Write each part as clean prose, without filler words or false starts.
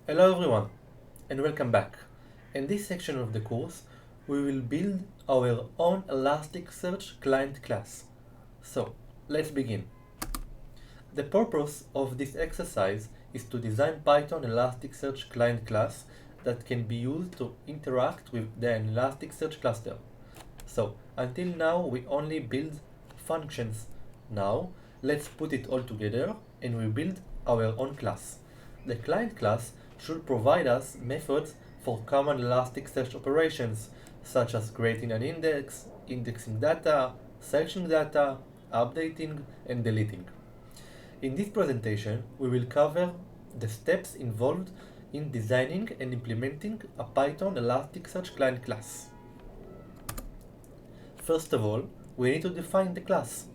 Hello everyone, and welcome back. In this section of the course, we will build our own Elasticsearch client class. So, let's begin. The purpose of this exercise is to design Python Elasticsearch client class that can be used to interact with the Elasticsearch cluster. So, until now we only build functions. Now, let's put it all together and we build our own class. The client class should provide us methods for common Elasticsearch operations, such as creating an index, indexing data, searching data, updating, and deleting. In this presentation, we will cover the steps involved in designing and implementing a Python Elasticsearch client class. First of all, we need to define the class.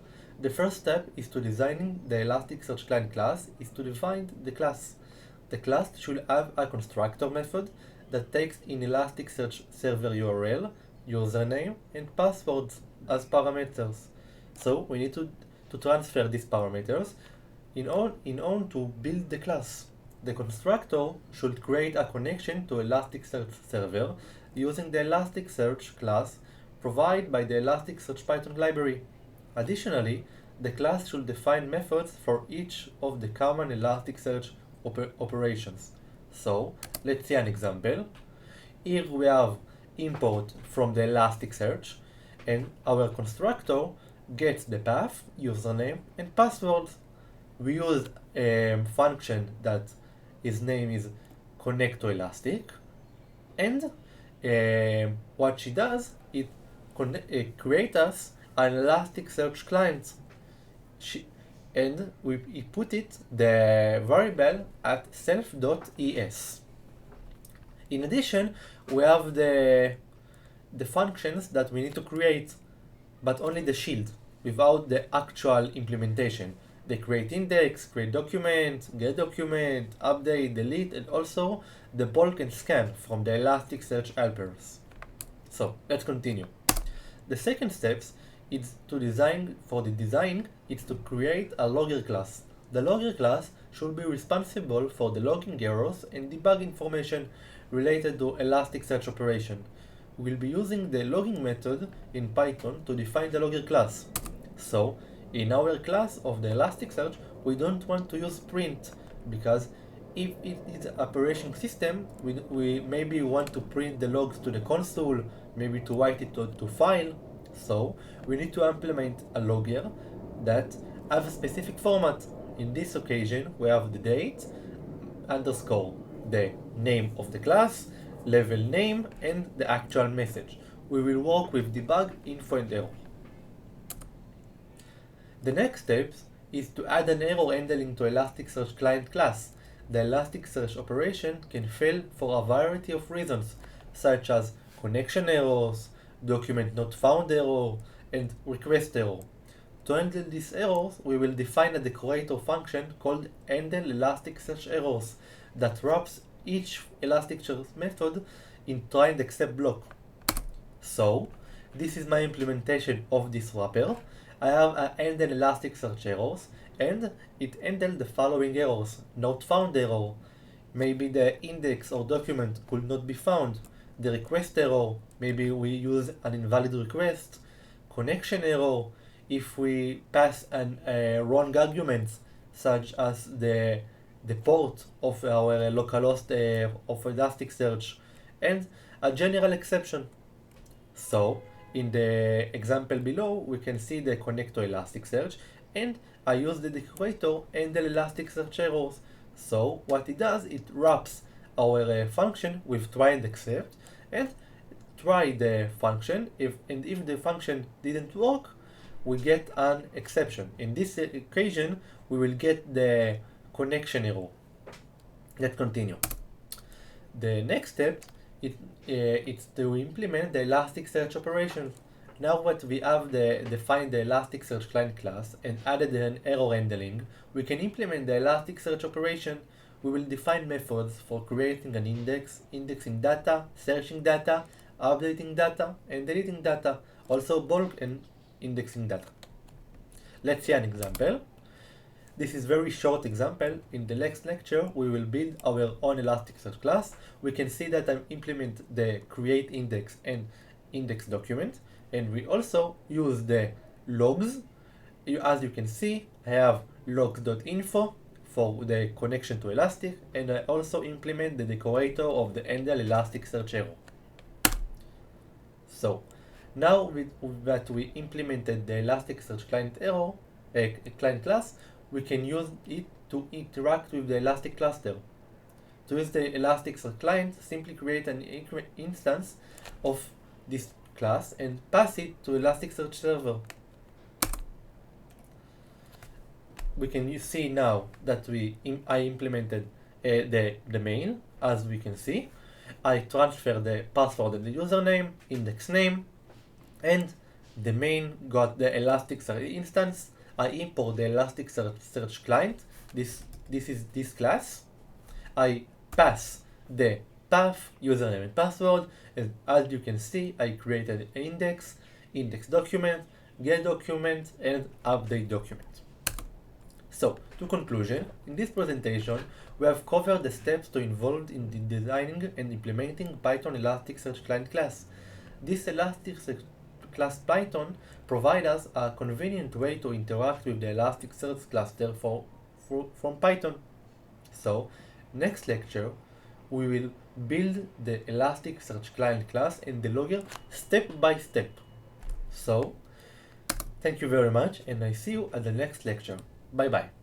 The first step is to designing the Elasticsearch client class is to define the class. The class should have a constructor method that takes in Elasticsearch server URL, username, and passwords as parameters. So we need to transfer these parameters in order to build the class. The constructor should create a connection to Elasticsearch server using the Elasticsearch class provided by the Elasticsearch Python library. Additionally, the class should define methods for each of the common Elasticsearch operations. So, let's see an example. Here we have import from the Elasticsearch, and our constructor gets the path, username, and password. We use a function that its name is connect to Elastic, and what she does, it creates us an Elasticsearch client. We put it the variable at self.es. In addition, we have the functions that we need to create, but only the shield, without the actual implementation. The create index, create document, get document, update, delete, and also the bulk and scan from the Elasticsearch helpers. So let's continue. The second step is to design is to create a logger class. The logger class should be responsible for the logging errors and debug information related to Elasticsearch operation. We'll be using the logging method in Python to define the logger class. So, in our class of the Elasticsearch, we don't want to use print because if it is an operation system, we maybe want to print the logs to the console, maybe to write it to file. So we need to implement a logger that have a specific format. In this occasion, we have the date underscore the name of the class, level name, and the actual message. We will work with debug, info, and error. The next step is to add an error handling to Elasticsearch client class. The Elasticsearch operation can fail for a variety of reasons, such as connection errors, document not found error, and request error. To handle these errors, we will define a decorator function called handle Elasticsearch errors that wraps each Elasticsearch method in try and except block. So, this is my implementation of this wrapper. I have a handle Elasticsearch errors, and it handles the following errors: not found error, maybe the index or document could not be found, the request error, maybe we use an invalid request, connection error, if we pass wrong arguments, such as the port of our localhost of Elasticsearch, and a general exception. So, in the example below, we can see the connect to Elasticsearch, and I use the decorator and the Elasticsearch errors. So, what it does, it wraps our function with try and except, and try the function. If the function didn't work, we get an exception. In this occasion, we will get the connection error. Let's continue. The next step it's to implement the Elasticsearch operation. Now that we have defined the Elasticsearch client class and added an error handling, we can implement the Elasticsearch operation. We will define methods for creating an index, indexing data, searching data, updating data, and deleting data, also bulk and indexing data. Let's see an example. This is very short example. In the next lecture, we will build our own Elasticsearch class. We can see that I implement the create index and index document, and we also use the logs. As you can see, I have logs.info for the connection to Elastic, and I also implement the decorator of the handle Elasticsearch error. So now that we implemented the Elasticsearch client class, we can use it to interact with the Elastic cluster. To use the Elasticsearch client, simply create an instance of this class and pass it to Elasticsearch server. We can see now that I implemented the main. As we can see, I transfer the password and the username, index name, and the main got the Elasticsearch instance. I import the Elasticsearch client. This is this class. I pass the path, username, and password. And as you can see, I created an index document, get document, and update document. So, to conclusion, in this presentation, we have covered the steps involved in designing and implementing Python Elasticsearch client class. This Elasticsearch class Python provides us a convenient way to interact with the Elasticsearch cluster from Python. So, next lecture, we will build the Elasticsearch client class and the logger step by step. So, thank you very much, and I see you at the next lecture. Bye bye.